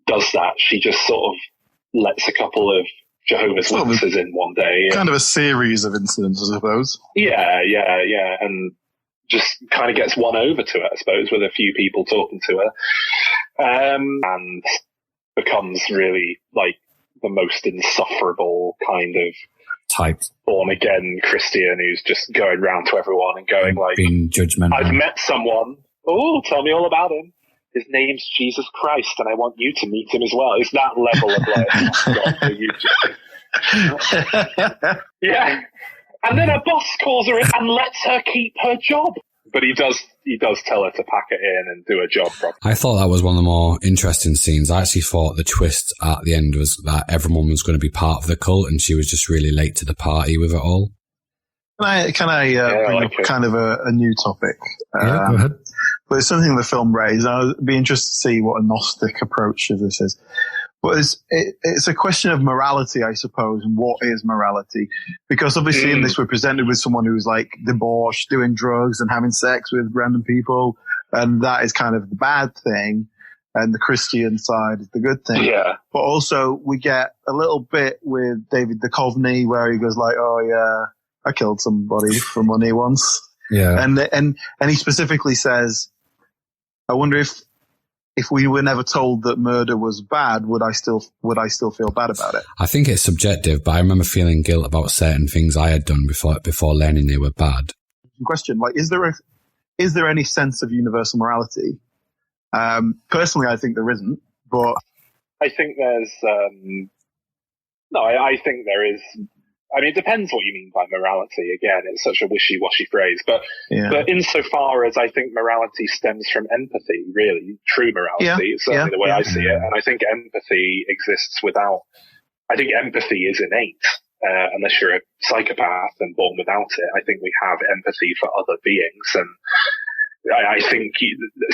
does that. She just sort of lets a couple of Jehovah's Witnesses in one day. Kind of a series of incidents, I suppose. Yeah. And just kind of gets won over to it, I suppose, with a few people talking to her. And becomes really like the most insufferable kind of type born again Christian who's just going round to everyone and going like, being judgmental. I've met someone. Oh, tell me all about him. His name's Jesus Christ, and I want you to meet him as well. It's that level of like, God, yeah. And then her boss calls her in and lets her keep her job. But he does tell her to pack it in and do a job properly. I thought that was one of the more interesting scenes. I actually thought the twist at the end was that everyone was going to be part of the cult and she was just really late to the party with it all. Can I bring up kind of a new topic? Yeah, go ahead. But it's something the film raised. I'd be interested to see what a Gnostic approach of this is. But it's a question of morality, I suppose, and what is morality? Because obviously in this we're presented with someone who's like debauched, doing drugs and having sex with random people, and that is kind of the bad thing, and the Christian side is the good thing. Yeah. But also we get a little bit with David Duchovny where he goes like, oh yeah, I killed somebody for money once. Yeah. And he specifically says, I wonder if we were never told that murder was bad, would I still feel bad about it? I think it's subjective, but I remember feeling guilt about certain things I had done before learning they were bad. Question, like, is there any sense of universal morality? Personally, I think there isn't, but I think there's I think there is. I mean, it depends what you mean by morality. Again, it's such a wishy-washy phrase, but insofar as I think morality stems from empathy, really, true morality, is certainly the way I see it. And I think empathy exists without, I think empathy is innate, unless you're a psychopath and born without it. I think we have empathy for other beings. And I think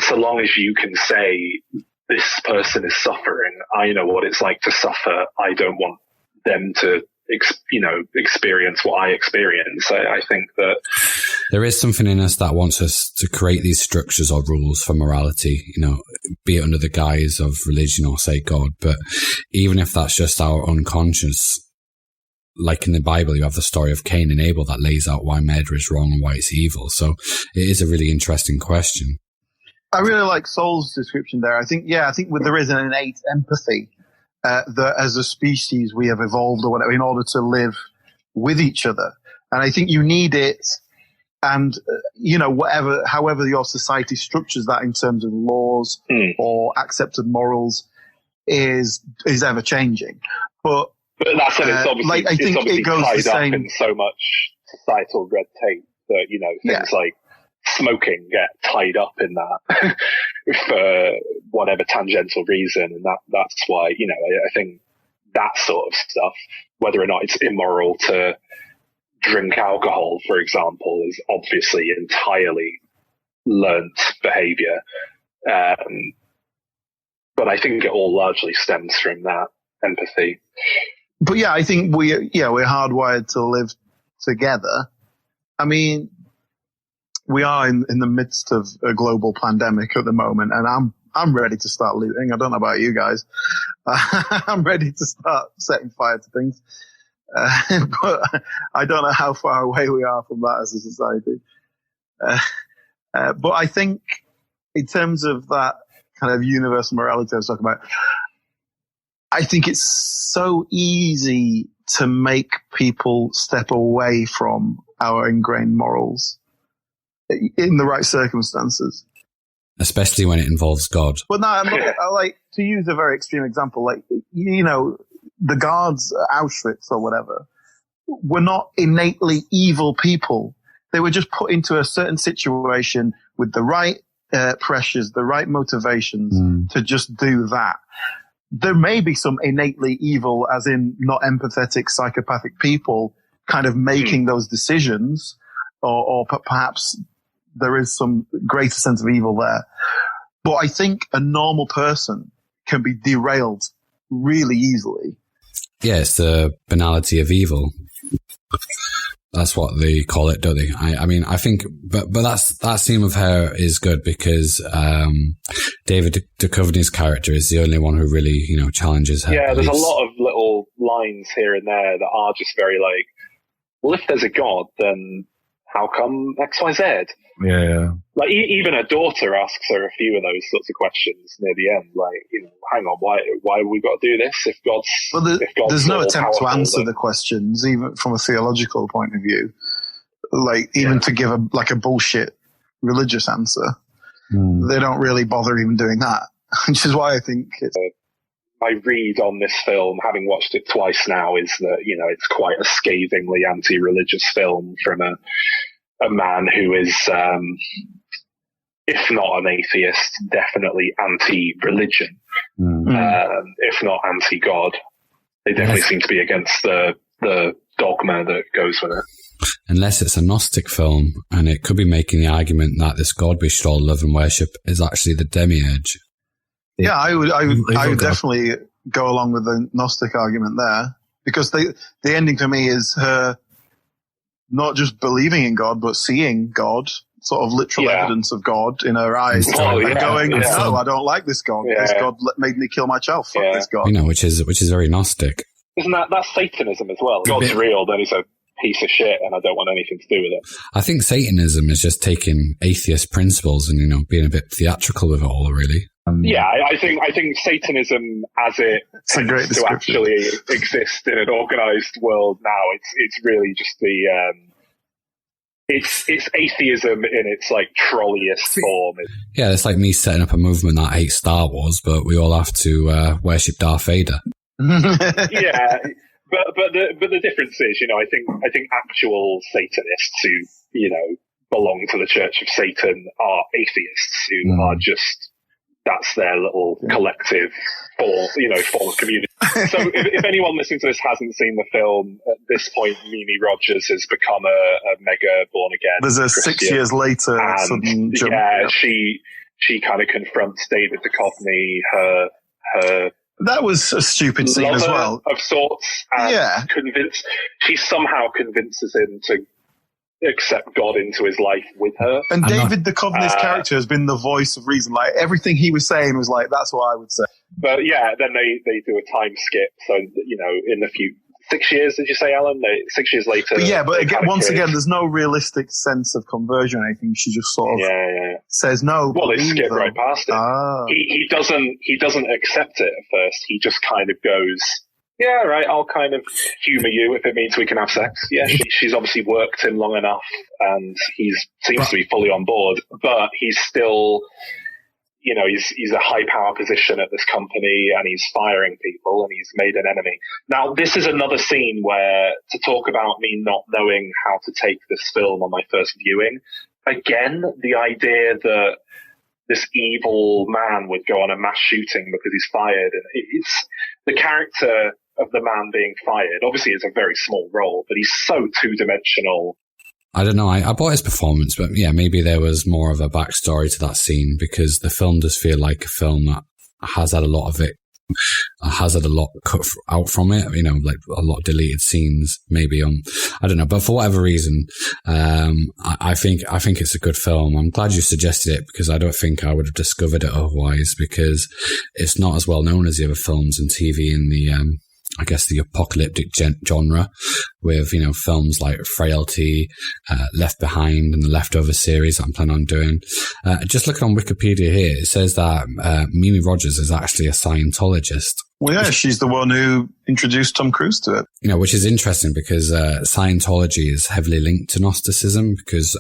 so long as you can say, this person is suffering, I know what it's like to suffer, I don't want them to experience what I experience. I think that there is something in us that wants us to create these structures or rules for morality, be it under the guise of religion or say God. But even if that's just our unconscious, like in the Bible, you have the story of Cain and Abel that lays out why murder is wrong and why it's evil. So it is a really interesting question. I really like Saul's description there. I think there is an innate empathy that as a species we have evolved or whatever in order to live with each other. And I think you need it. And, however your society structures that in terms of laws or accepted morals is ever changing. But that's it. It's obviously, I think it goes tied the same up in so much societal red tape that, things like smoking get tied up in that for whatever tangential reason. And that's why, I think that sort of stuff, whether or not it's immoral to drink alcohol, for example, is obviously entirely learnt behavior. But I think it all largely stems from that empathy. But yeah, I think we're hardwired to live together. I mean, we are in the midst of a global pandemic at the moment, and I'm ready to start looting. I don't know about you guys. I'm ready to start setting fire to things. But I don't know how far away we are from that as a society. But I think in terms of that kind of universal morality I was talking about, I think it's so easy to make people step away from our ingrained morals in the right circumstances. Especially when it involves God. But no, I like to use a very extreme example, like, the guards at Auschwitz or whatever were not innately evil people. They were just put into a certain situation with the right pressures, the right motivations to just do that. There may be some innately evil, as in not empathetic, psychopathic people kind of making those decisions, or perhaps there is some greater sense of evil there. But I think a normal person can be derailed really easily. Yeah, it's the banality of evil. That's what they call it, don't they? I mean, I think, but that scene with her is good because David Duchovny's character is the only one who really, challenges her. Yeah, there's a lot of little lines here and there that are just very like, well, if there's a God, then how come X, Y, Z? Yeah. Like even her daughter asks her a few of those sorts of questions near the end. Like, hang on, why have we got to do this? If God's there's no attempt to answer the questions, even from a theological point of view. Like even to give a bullshit religious answer, they don't really bother even doing that. Which is why I think it's. My read on this film, having watched it twice now, is that, it's quite a scathingly anti-religious film from a man who is, if not an atheist, definitely anti-religion, if not anti-God. They definitely seem to be against the dogma that goes with it. Unless it's a Gnostic film, and it could be making the argument that this God we should all love and worship is actually the demiurge. Yeah, I would definitely go along with the Gnostic argument there, because the ending for me is her not just believing in God, but seeing God, sort of literal evidence of God in her eyes, and going, no, I don't like this God. This God made me kill my child. Fuck this God. Which is very Gnostic. Isn't that's Satanism as well? God's real, then he's a piece of shit, and I don't want anything to do with it. I think Satanism is just taking atheist principles and being a bit theatrical with it all, really. I think Satanism, as it tends to actually exist in an organized world now, it's really just it's atheism in its like trolliest form. Yeah, it's like me setting up a movement that hates Star Wars, but we all have to worship Darth Vader. Yeah. But the difference is, I think actual Satanists who, belong to the Church of Satan are atheists who are just, that's their little collective form of community. So if anyone listening to this hasn't seen the film, at this point, Mimi Rodgers has become a mega born again. There's a Christian, 6 years later sudden jump. Yeah, she kind of confronts David Duchovny, her that was a stupid scene as well. Of sorts. And she somehow convinces him to accept God into his life with her. And David Duchovny's character has been the voice of reason. Like, everything he was saying was like, that's what I would say. But yeah, then they do a time skip. So, in the 6 years, did you say, Alan? 6 years later. But yeah, but again, again, there's no realistic sense of conversion or anything. She just sort of says no. Well, they skip right past it. He doesn't accept it at first. He just kind of goes, yeah, right, I'll kind of humor you if it means we can have sex. Yeah, she's obviously worked him long enough, and he seems to be fully on board, but he's still, he's a high power position at this company, and he's firing people, and he's made an enemy. Now, this is another scene where, to talk about me not knowing how to take this film on my first viewing, again, the idea that this evil man would go on a mass shooting because he's fired, and it's the character of the man being fired. Obviously, it's a very small role, but he's so two-dimensional. I don't know. I bought his performance, but yeah, maybe there was more of a backstory to that scene, because the film does feel like a film that has had a lot of it, has had a lot cut out from it, like a lot of deleted scenes, maybe I don't know, but for whatever reason, I think it's a good film. I'm glad you suggested it, because I don't think I would have discovered it otherwise, because it's not as well known as the other films and TV in the, I guess, the apocalyptic genre, with, films like Frailty, Left Behind, and the Leftover series that I'm planning on doing. Just looking on Wikipedia here, it says that Mimi Rodgers is actually a Scientologist. Well, yeah, she's the one who introduced Tom Cruise to it. Which is interesting, because Scientology is heavily linked to Gnosticism, because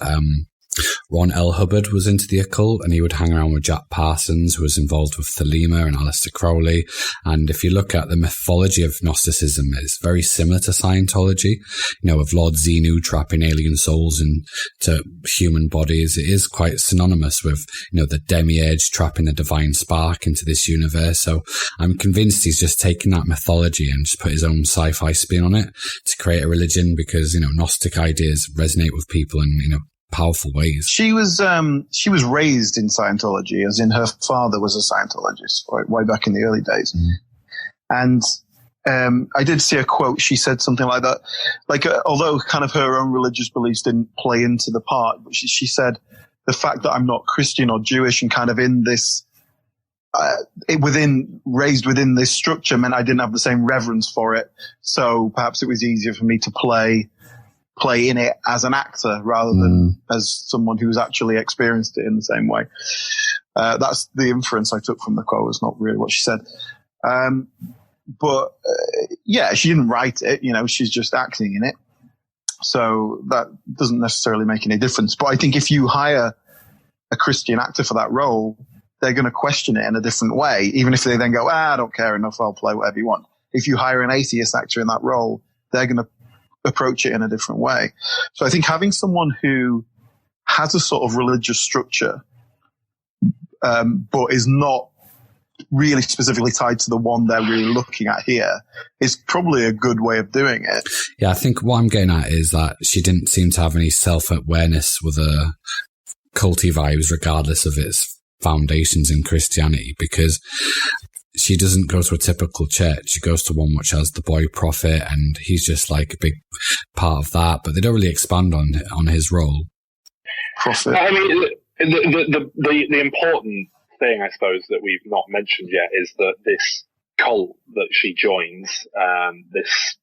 Ron L. Hubbard was into the occult, and he would hang around with Jack Parsons, who was involved with Thelema and Aleister Crowley. And if you look at the mythology of Gnosticism, it's very similar to Scientology, with Lord Xenu trapping alien souls into human bodies. It is quite synonymous with, the demiurge trapping the divine spark into this universe. So I'm convinced he's just taken that mythology and just put his own sci-fi spin on it to create a religion, because, Gnostic ideas resonate with people in, powerful ways. She was raised in Scientology, as in her father was a Scientologist, right, way back in the early days. And I did see a quote. She said something like that, like although kind of her own religious beliefs didn't play into the part, but she said the fact that I'm not Christian or Jewish and kind of in this, raised within this structure meant I didn't have the same reverence for it. So perhaps it was easier for me to play in it as an actor rather than as someone who's actually experienced it in the same way. That's the inference I took from the quote. It's not really what she said. But yeah, she didn't write it, she's just acting in it. So that doesn't necessarily make any difference. But I think if you hire a Christian actor for that role, they're going to question it in a different way. Even if they then go, I don't care enough, I'll play whatever you want. If you hire an atheist actor in that role, they're going to approach it in a different way. So I think having someone who has a sort of religious structure, but is not really specifically tied to the one they're really looking at here is probably a good way of doing it. Yeah, I think what I'm getting at is that she didn't seem to have any self-awareness with her culty vibes, regardless of its foundations in Christianity, because she doesn't go to a typical church. She goes to one which has the boy prophet, and he's just like a big part of that, but they don't really expand on his role. Prophet. I mean, the important thing, I suppose, that we've not mentioned yet is that this cult that she joins, this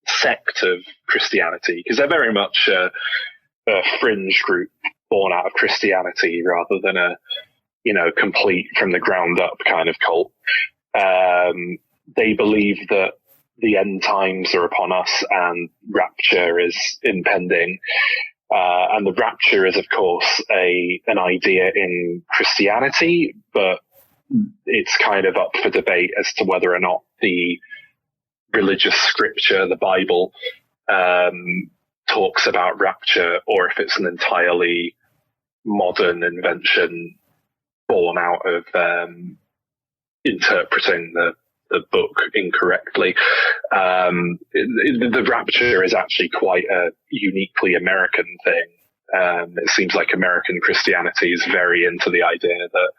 sect of Christianity, because they're very much a fringe group born out of Christianity rather than a, complete from the ground up kind of cult. They believe that the end times are upon us and rapture is impending. And the rapture is, of course, an idea in Christianity, but it's kind of up for debate as to whether or not the religious scripture, the Bible, talks about rapture, or if it's an entirely modern invention born out of interpreting the book incorrectly. The rapture is actually quite a uniquely American thing. It seems like American Christianity is very into the idea that,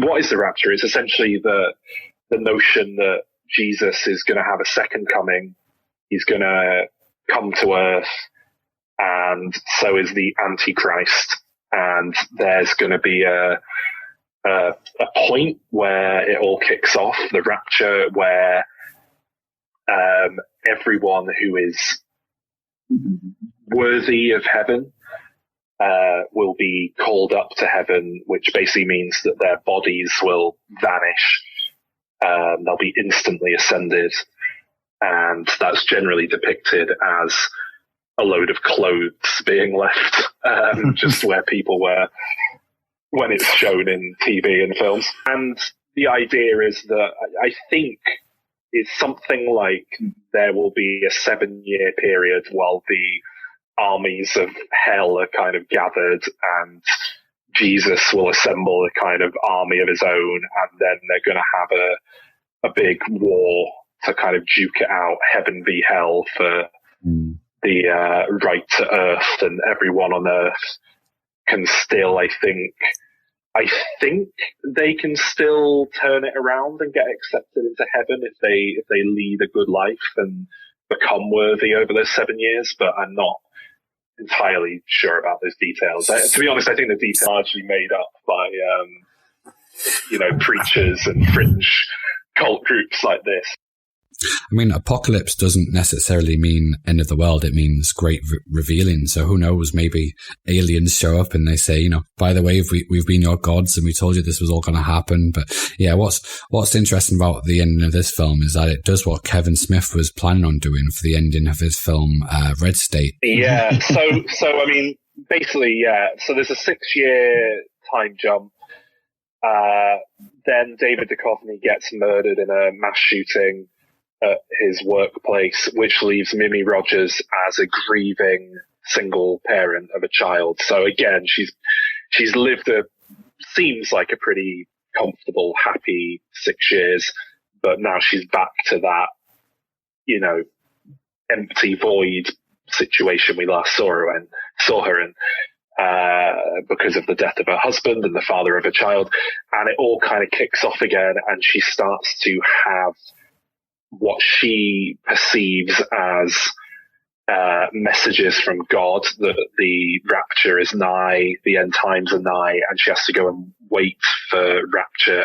what is the rapture? It's essentially the notion that Jesus is going to have a second coming. He's going to come to earth, and so is the Antichrist. And there's going to be a point where it all kicks off, the rapture, where everyone who is worthy of heaven will be called up to heaven, which basically means that their bodies will vanish. They'll be instantly ascended, and that's generally depicted as a load of clothes being left just where people were when it's shown in TV and films. And the idea is that I think it's something like there will be a 7-year period while the armies of hell are kind of gathered, and Jesus will assemble a kind of army of his own, and then they're going to have a big war to kind of duke it out, heaven v hell, for the right to earth, and everyone on earth can still, I think they can still turn it around and get accepted into heaven if they lead a good life and become worthy over those 7 years. But I'm not entirely sure about those details. To be honest, I think the details are largely made up by preachers and fringe cult groups like this. I mean, apocalypse doesn't necessarily mean end of the world. It means great revealing. So who knows? Maybe aliens show up and they say, by the way, we've been your gods and we told you this was all going to happen. But yeah, what's interesting about the ending of this film is that it does what Kevin Smith was planning on doing for the ending of his film Red State. Yeah. So I mean, basically, yeah. So there's a 6-year time jump. Then David Duchovny gets murdered in a mass shooting at his workplace, which leaves Mimi Rodgers as a grieving single parent of a child. So again, she's lived seems like a pretty comfortable, happy 6 years, but now she's back to that, empty void situation we last saw her in. because of the death of her husband and the father of her child. And it all kind of kicks off again, and she starts to have what she perceives as messages from God that the rapture is nigh, the end times are nigh, and she has to go and wait for rapture